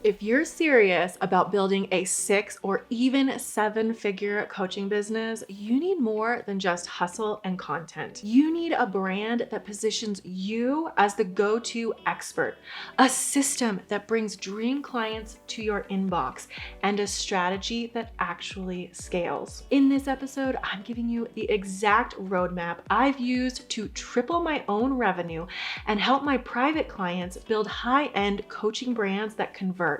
If you're serious about building a 6 or even 7-figure coaching business, you need more than just hustle and content. You need a brand that positions you as the go-to expert, a system that brings dream clients to your inbox, and a strategy that actually scales. In this episode, I'm giving you the exact roadmap I've used to triple my own revenue and help my private clients build high-end coaching brands that convert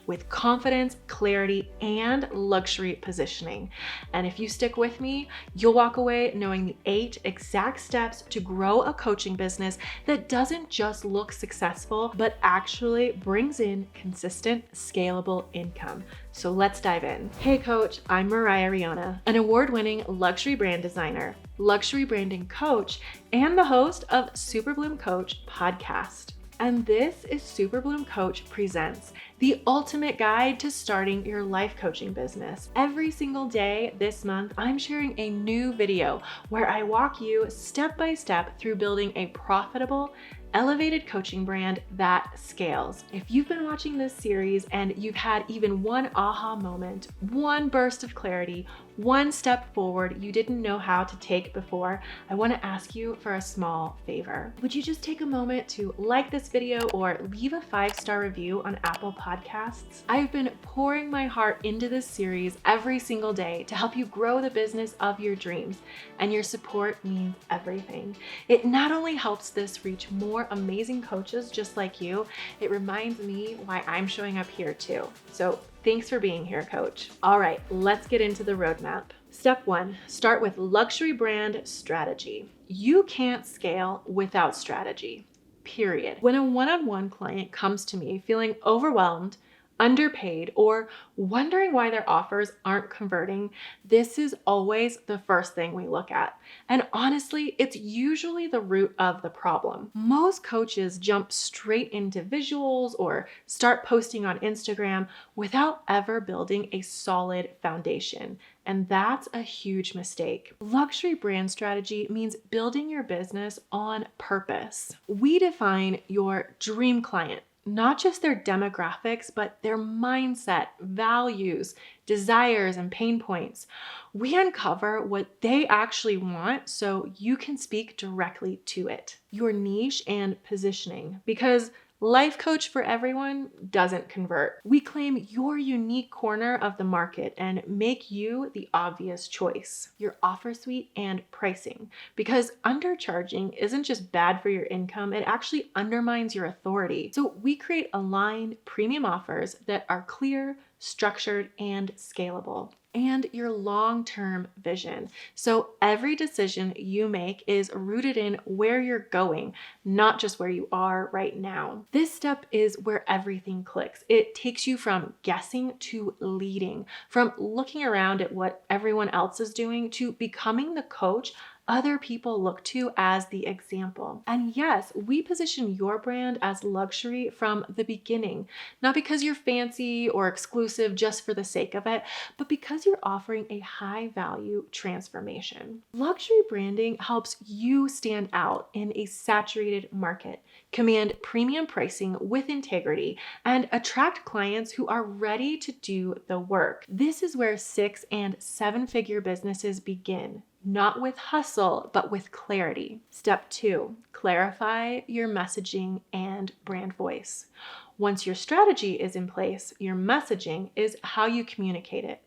with confidence, clarity, and luxury positioning. And if you stick with me, you'll walk away knowing the 8 exact steps to grow a coaching business that doesn't just look successful, but actually brings in consistent, scalable income. So let's dive in. Hey coach, I'm Mariah Rihanna, an award-winning luxury brand designer, luxury branding coach, and the host of Super Bloom Coach podcast. And this is Super Bloom Coach Presents, the ultimate guide to starting your life coaching business. Every single day this month, I'm sharing a new video where I walk you step by step through building a profitable, elevated coaching brand that scales. If you've been watching this series and you've had even one aha moment, one burst of clarity, one step forward you didn't know how to take before, I want to ask you for a small favor. Would you just take a moment to like this video or leave a 5-star review on Apple Podcasts? I've been pouring my heart into this series every single day to help you grow the business of your dreams, and your support means everything. It not only helps this reach more amazing coaches just like you, it reminds me why I'm showing up here too. So thanks for being here, coach. All right, let's get into the roadmap. Step 1, start with luxury brand strategy. You can't scale without strategy, period. When a one-on-one client comes to me feeling overwhelmed, underpaid, or wondering why their offers aren't converting, this is always the first thing we look at. And honestly, it's usually the root of the problem. Most coaches jump straight into visuals or start posting on Instagram without ever building a solid foundation. And that's a huge mistake. Luxury brand strategy means building your business on purpose. We define your dream client, not just their demographics, but their mindset, values, desires, and pain points. We uncover what they actually want so you can speak directly to it. Your niche and positioning, because life coach for everyone doesn't convert. We claim your unique corner of the market and make you the obvious choice. Your offer suite and pricing, because undercharging isn't just bad for your income, it actually undermines your authority. So we create aligned premium offers that are clear, structured, and scalable. And your long-term vision. So every decision you make is rooted in where you're going, not just where you are right now. This step is where everything clicks. It takes you from guessing to leading, from looking around at what everyone else is doing to becoming the coach other people look to as the example. And yes, we position your brand as luxury from the beginning, not because you're fancy or exclusive just for the sake of it, but because you're offering a high value transformation. Luxury branding helps you stand out in a saturated market, command premium pricing with integrity, and attract clients who are ready to do the work. This is where 6- and 7-figure businesses begin. Not with hustle, but with clarity. Step 2, clarify your messaging and brand voice. Once your strategy is in place, your messaging is how you communicate it.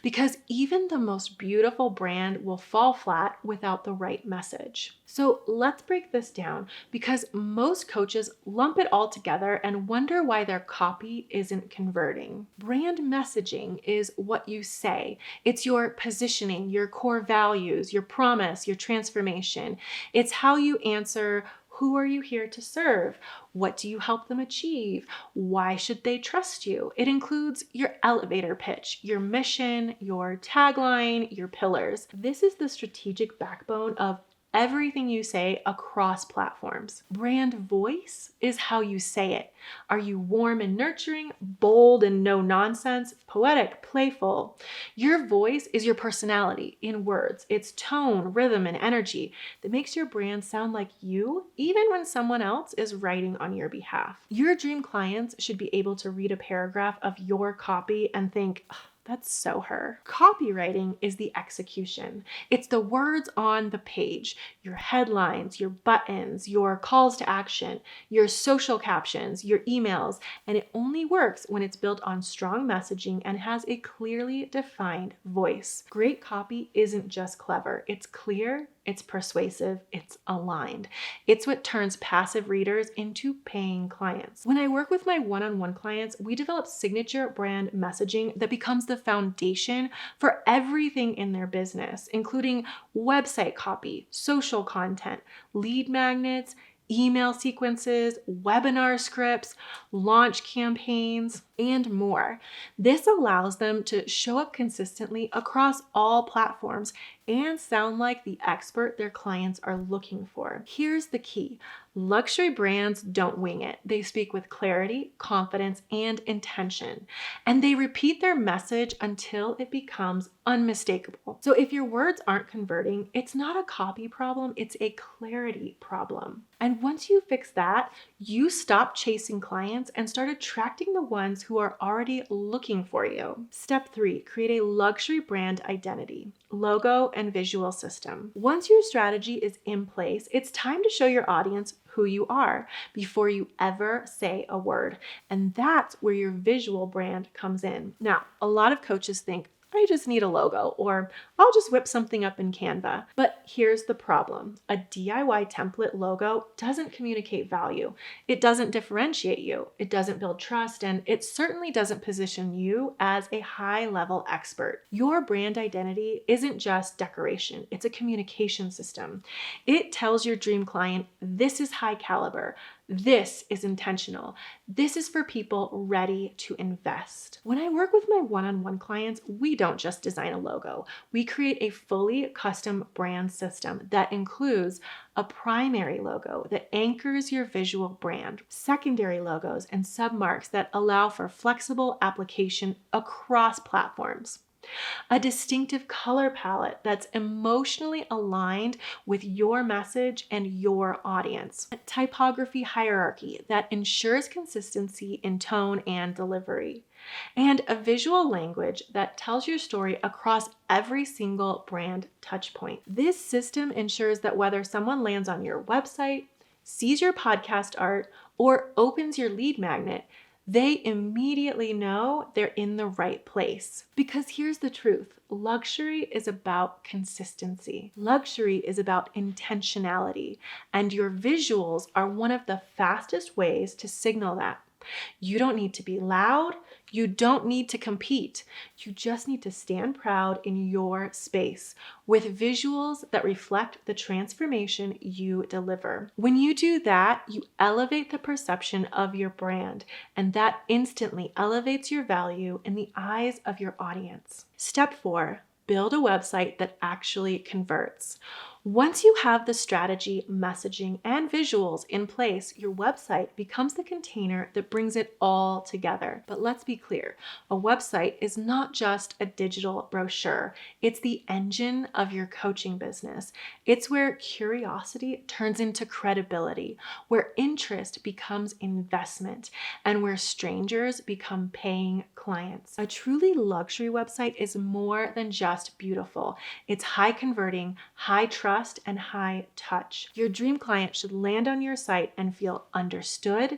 Because even the most beautiful brand will fall flat without the right message. So let's break this down, because most coaches lump it all together and wonder why their copy isn't converting. Brand messaging is what you say. It's your positioning, your core values, your promise, your transformation. It's how you answer, who are you here to serve? What do you help them achieve? Why should they trust you? It includes your elevator pitch, your mission, your tagline, your pillars. This is the strategic backbone of everything you say across platforms. Brand voice is how you say it. Are you warm and nurturing, bold and no nonsense, poetic, playful? Your voice is your personality in words. It's tone, rhythm, and energy that makes your brand sound like you, even when someone else is writing on your behalf. Your dream clients should be able to read a paragraph of your copy and think, "Ugh, that's so her." Copywriting is the execution. It's the words on the page, your headlines, your buttons, your calls to action, your social captions, your emails, and it only works when it's built on strong messaging and has a clearly defined voice. Great copy isn't just clever, it's clear, it's persuasive, it's aligned. It's what turns passive readers into paying clients. When I work with my one-on-one clients, we develop signature brand messaging that becomes the foundation for everything in their business, including website copy, social content, lead magnets, email sequences, webinar scripts, launch campaigns, and more. This allows them to show up consistently across all platforms and sound like the expert their clients are looking for. Here's the key. Luxury brands don't wing it. They speak with clarity, confidence, and intention. And they repeat their message until it becomes unmistakable. So if your words aren't converting, it's not a copy problem, it's a clarity problem. And once you fix that, you stop chasing clients and start attracting the ones who are already looking for you. Step 3, create a luxury brand identity, logo, and visual system. Once your strategy is in place, it's time to show your audience who you are before you ever say a word. And that's where your visual brand comes in. Now, a lot of coaches think, I just need a logo, or I'll just whip something up in Canva. But here's the problem. A DIY template logo doesn't communicate value. It doesn't differentiate you. It doesn't build trust, and it certainly doesn't position you as a high-level expert. Your brand identity isn't just decoration. It's a communication system. It tells your dream client, this is high caliber. This is intentional. This is for people ready to invest. When I work with my one-on-one clients, we don't just design a logo. We create a fully custom brand system that includes a primary logo that anchors your visual brand, secondary logos and submarks that allow for flexible application across platforms, a distinctive color palette that's emotionally aligned with your message and your audience, a typography hierarchy that ensures consistency in tone and delivery, and a visual language that tells your story across every single brand touchpoint. This system ensures that whether someone lands on your website, sees your podcast art, or opens your lead magnet, they immediately know they're in the right place. Because here's the truth. Luxury is about consistency. Luxury is about intentionality. And your visuals are one of the fastest ways to signal that. You don't need to be loud. You don't need to compete. You just need to stand proud in your space with visuals that reflect the transformation you deliver. When you do that, you elevate the perception of your brand, and that instantly elevates your value in the eyes of your audience. Step 4, build a website that actually converts. Once you have the strategy, messaging, and visuals in place, your website becomes the container that brings it all together. But let's be clear, a website is not just a digital brochure. It's the engine of your coaching business. It's where curiosity turns into credibility, where interest becomes investment, and where strangers become paying clients. A truly luxury website is more than just beautiful. It's high converting, high trust, and high touch. Your dream client should land on your site and feel understood,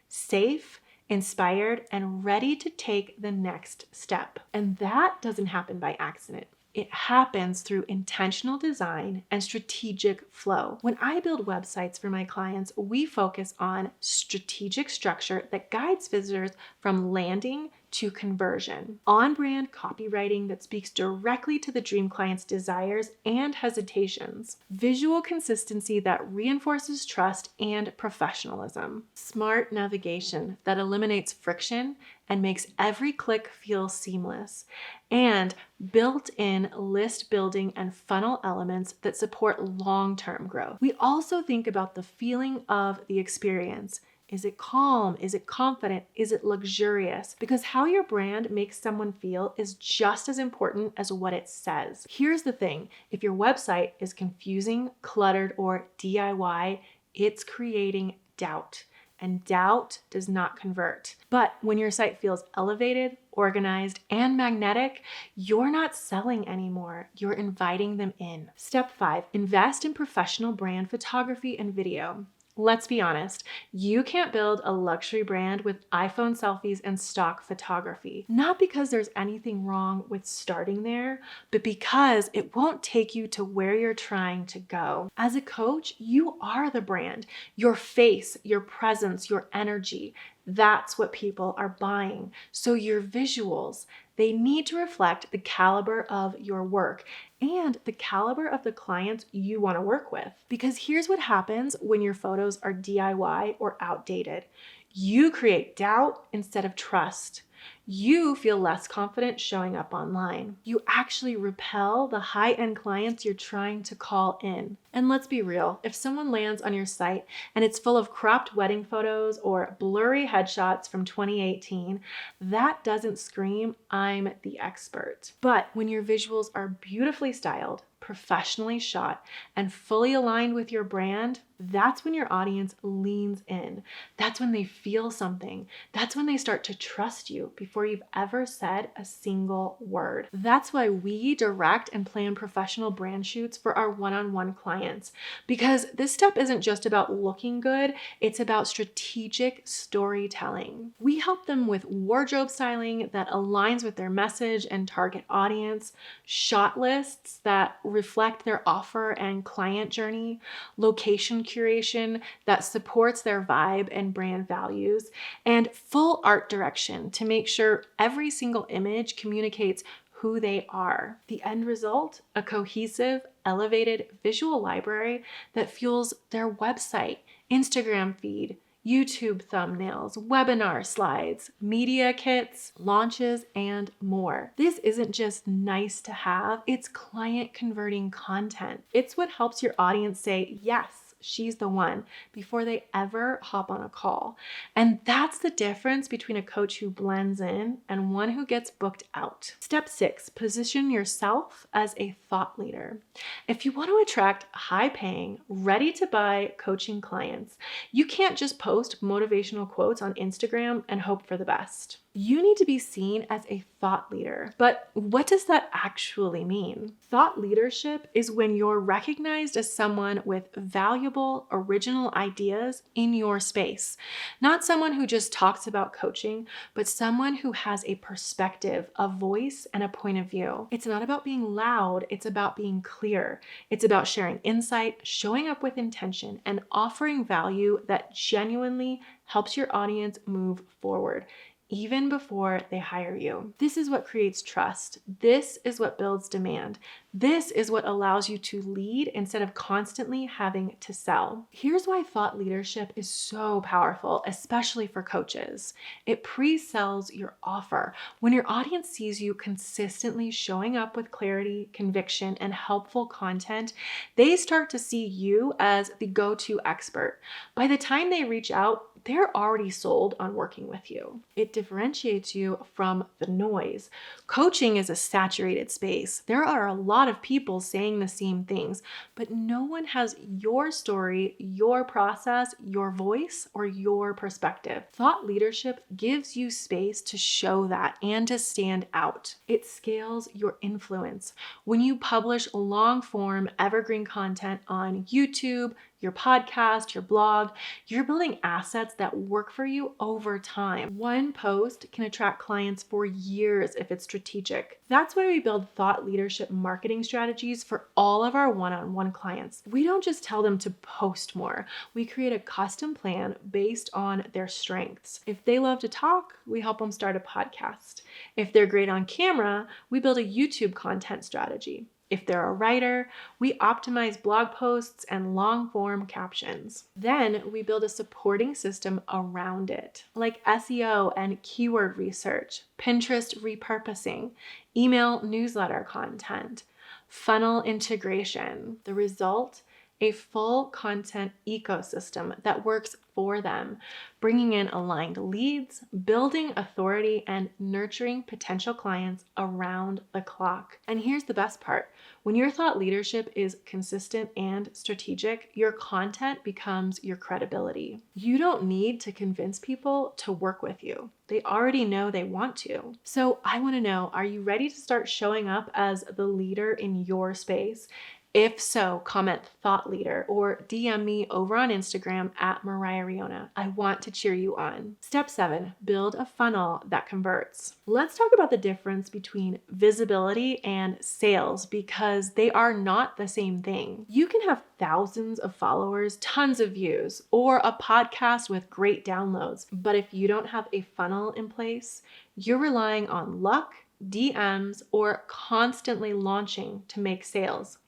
safe, inspired, and ready to take the next step. And that doesn't happen by accident. It happens through intentional design and strategic flow. When I build websites for my clients, we focus on strategic structure that guides visitors from landing to conversion. On-brand copywriting that speaks directly to the dream client's desires and hesitations. Visual consistency that reinforces trust and professionalism. Smart navigation that eliminates friction and makes every click feel seamless. And built-in list building and funnel elements that support long-term growth. We also think about the feeling of the experience. Is it calm? Is it confident? Is it luxurious? Because how your brand makes someone feel is just as important as what it says. Here's the thing, if your website is confusing, cluttered, or DIY, it's creating doubt. And doubt does not convert. But when your site feels elevated, organized, and magnetic, you're not selling anymore. You're inviting them in. Step 5, invest in professional brand photography and video. Let's be honest, you can't build a luxury brand with iPhone selfies and stock photography. Not because there's anything wrong with starting there, but because it won't take you to where you're trying to go. As a coach, you are the brand. Your face, your presence, your energy, that's what people are buying. So your visuals, they need to reflect the caliber of your work and the caliber of the clients you want to work with. Because here's what happens when your photos are DIY or outdated. You create doubt instead of trust. You feel less confident showing up online. You actually repel the high-end clients you're trying to call in. And let's be real, if someone lands on your site and it's full of cropped wedding photos or blurry headshots from 2018, that doesn't scream, I'm the expert. But when your visuals are beautifully styled, professionally shot, and fully aligned with your brand, that's when your audience leans in. That's when they feel something. That's when they start to trust you before you've ever said a single word. That's why we direct and plan professional brand shoots for our one-on-one clients, because this step isn't just about looking good, it's about strategic storytelling. We help them with wardrobe styling that aligns with their message and target audience, shot lists that reflect their offer and client journey, location curation that supports their vibe and brand values, and full art direction to make sure every single image communicates who they are. The end result, a cohesive, elevated visual library that fuels their website, Instagram feed, YouTube thumbnails, webinar slides, media kits, launches, and more. This isn't just nice to have, it's client converting content. It's what helps your audience say, yes, she's the one, before they ever hop on a call. And that's the difference between a coach who blends in and one who gets booked out. Step 6, position yourself as a thought leader. If you want to attract high-paying, ready-to-buy coaching clients, you can't just post motivational quotes on Instagram and hope for the best. You need to be seen as a thought leader. But what does that actually mean? Thought leadership is when you're recognized as someone with valuable, original ideas in your space. Not someone who just talks about coaching, but someone who has a perspective, a voice, and a point of view. It's not about being loud, it's about being clear. It's about sharing insight, showing up with intention, and offering value that genuinely helps your audience move forward, even before they hire you. This is what creates trust. This is what builds demand. This is what allows you to lead instead of constantly having to sell. Here's why thought leadership is so powerful, especially for coaches. It pre-sells your offer. When your audience sees you consistently showing up with clarity, conviction, and helpful content, they start to see you as the go-to expert. By the time they reach out, they're already sold on working with you. It differentiates you from the noise. Coaching is a saturated space. There are a lot of people saying the same things, but no one has your story, your process, your voice, or your perspective. Thought leadership gives you space to show that and to stand out. It scales your influence. When you publish long-form, evergreen content on YouTube, your podcast, your blog, you're building assets that work for you over time. One post can attract clients for years if it's strategic. That's why we build thought leadership marketing strategies for all of our one-on-one clients. We don't just tell them to post more. We create a custom plan based on their strengths. If they love to talk, we help them start a podcast. If they're great on camera, we build a YouTube content strategy. If they're a writer, we optimize blog posts and long-form captions. Then we build a supporting system around it, like SEO and keyword research, Pinterest repurposing, email newsletter content, funnel integration. The result? A full content ecosystem that works for them, bringing in aligned leads, building authority, and nurturing potential clients around the clock. And here's the best part. When your thought leadership is consistent and strategic, your content becomes your credibility. You don't need to convince people to work with you. They already know they want to. So I want to know, are you ready to start showing up as the leader in your space? If so, comment thought leader or DM me over on Instagram at Mariah Riona. I want to cheer you on. Step 7, build a funnel that converts. Let's talk about the difference between visibility and sales because they are not the same thing. You can have thousands of followers, tons of views, or a podcast with great downloads. But if you don't have a funnel in place, you're relying on luck, DMs, or constantly launching to make sales.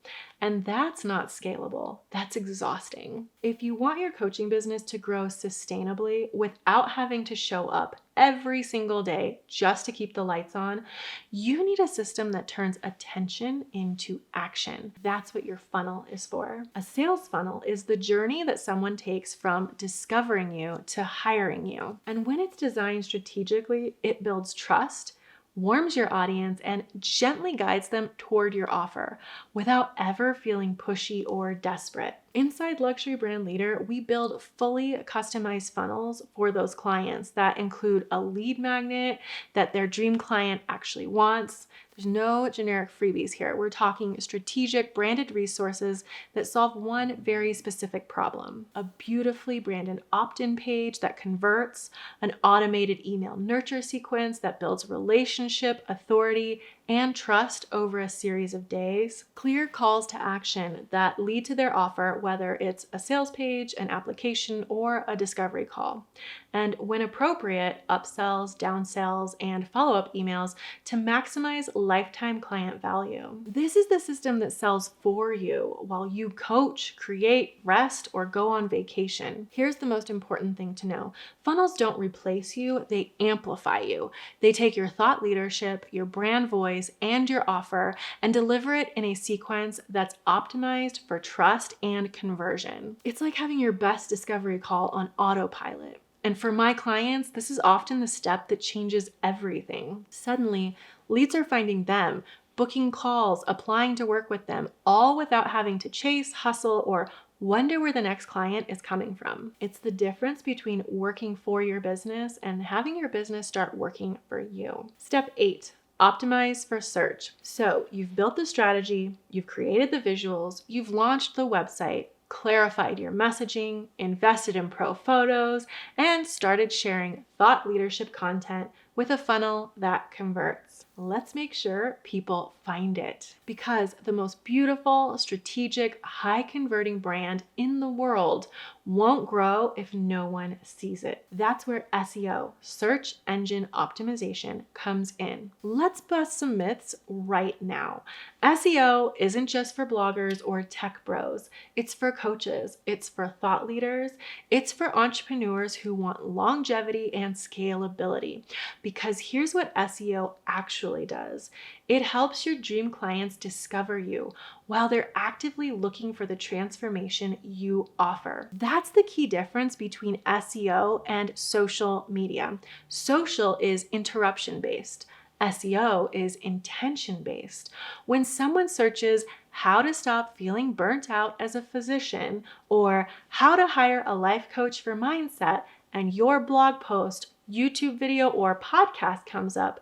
And that's not scalable. That's exhausting. If you want your coaching business to grow sustainably without having to show up every single day just to keep the lights on, you need a system that turns attention into action. That's what your funnel is for. A sales funnel is the journey that someone takes from discovering you to hiring you. And when it's designed strategically, it builds trust, warms your audience, and gently guides them toward your offer without ever feeling pushy or desperate. Inside Luxury Brand Leader, we build fully customized funnels for those clients that include a lead magnet that their dream client actually wants. There's no generic freebies here. We're talking strategic branded resources that solve one very specific problem. A beautifully branded opt-in page that converts, an automated email nurture sequence that builds relationship, authority, and trust over a series of days, clear calls to action that lead to their offer, whether it's a sales page, an application, or a discovery call. And when appropriate, upsells, downsells, and follow-up emails to maximize lifetime client value. This is the system that sells for you while you coach, create, rest, or go on vacation. Here's the most important thing to know. Funnels don't replace you, they amplify you. They take your thought leadership, your brand voice, and your offer and deliver it in a sequence that's optimized for trust and conversion. It's like having your best discovery call on autopilot. And for my clients, this is often the step that changes everything. Suddenly, leads are finding them, booking calls, applying to work with them, all without having to chase, hustle, or wonder where the next client is coming from. It's the difference between working for your business and having your business start working for you. Step 8. Optimize for search. So you've built the strategy, you've created the visuals, you've launched the website, clarified your messaging, invested in pro photos, and started sharing thought leadership content with a funnel that converts. Let's make sure people find it because the most beautiful, strategic, high converting brand in the world won't grow if no one sees it. That's where SEO, search engine optimization, comes in. Let's bust some myths right now. SEO isn't just for bloggers or tech bros. It's for coaches. It's for thought leaders. It's for entrepreneurs who want longevity and scalability. Because here's what SEO actually does. It helps your dream clients discover you while they're actively looking for the transformation you offer. That's the key difference between SEO and social media. Social is interruption-based. SEO is intention-based. When someone searches how to stop feeling burnt out as a physician or how to hire a life coach for mindset, and your blog post YouTube video or podcast comes up,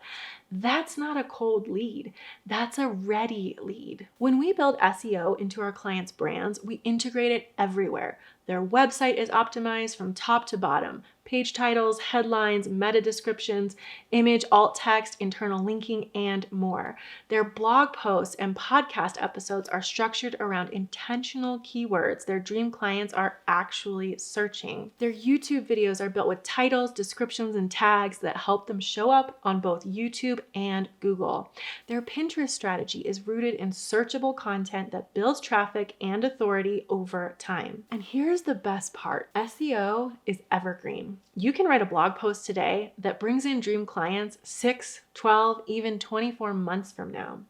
that's not a cold lead. That's a ready lead. When we build SEO into our clients' brands, we integrate it everywhere. Their website is optimized from top to bottom. Page titles, headlines, meta descriptions, image, alt text, internal linking, and more. Their blog posts and podcast episodes are structured around intentional keywords their dream clients are actually searching. Their YouTube videos are built with titles, descriptions, and tags that help them show up on both YouTube and Google. Their Pinterest strategy is rooted in searchable content that builds traffic and authority over time. And here's the best part. SEO is evergreen. You can write a blog post today that brings in dream clients 6, 12, even 24 months from now.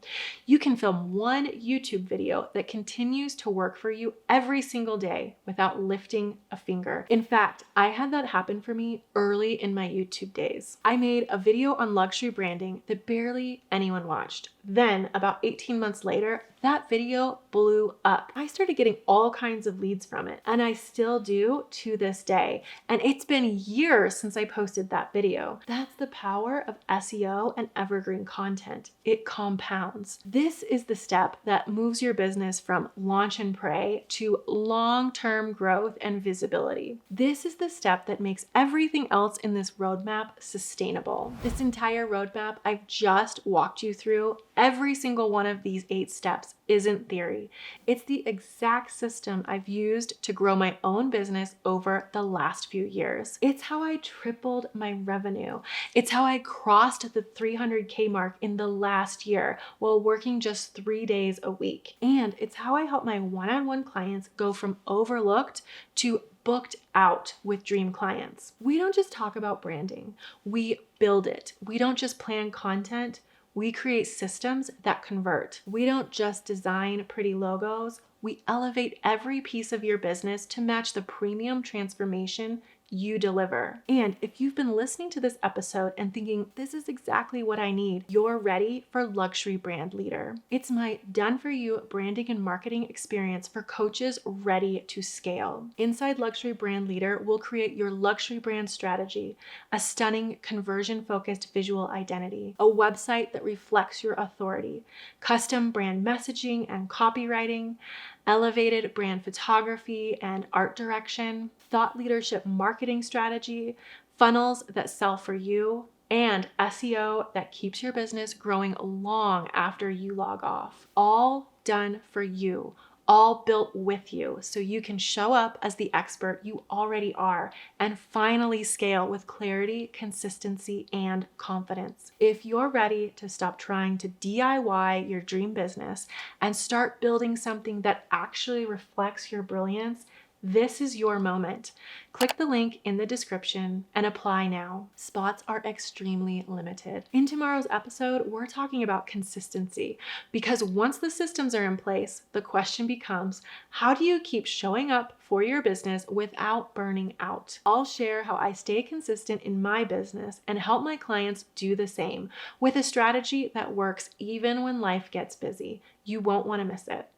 You can film one YouTube video that continues to work for you every single day without lifting a finger. In fact, I had that happen for me early in my YouTube days. I made a video on luxury branding that barely anyone watched. Then, about 18 months later, that video blew up. I started getting all kinds of leads from it, and I still do to this day. And it's been years since I posted that video. That's the power of SEO and evergreen content. It compounds. This is the step that moves your business from launch and pray to long-term growth and visibility. This is the step that makes everything else in this roadmap sustainable. This entire roadmap I've just walked you through, every single one of these 8 steps isn't theory. It's the exact system I've used to grow my own business over the last few years. It's how I tripled my revenue. It's how I crossed the 300K mark in the last year while working just 3 days a week. And it's how I help my one-on-one clients go from overlooked to booked out with dream clients. We don't just talk about branding, we build it. We don't just plan content, we create systems that convert. We don't just design pretty logos, we elevate every piece of your business to match the premium transformation you deliver. And if you've been listening to this episode and thinking, this is exactly what I need, you're ready for Luxury Brand Leader. It's my done-for-you branding and marketing experience for coaches ready to scale. Inside Luxury Brand Leader, we'll create your luxury brand strategy, a stunning conversion-focused visual identity, a website that reflects your authority, custom brand messaging and copywriting, elevated brand photography and art direction, thought leadership marketing strategy, funnels that sell for you, and SEO that keeps your business growing long after you log off. All done for you, all built with you so you can show up as the expert you already are and finally scale with clarity, consistency, and confidence. If you're ready to stop trying to DIY your dream business and start building something that actually reflects your brilliance, this is your moment. Click the link in the description and apply now. Spots are extremely limited. In tomorrow's episode, we're talking about consistency because once the systems are in place, the question becomes, how do you keep showing up for your business without burning out? I'll share how I stay consistent in my business and help my clients do the same with a strategy that works even when life gets busy. You won't want to miss it.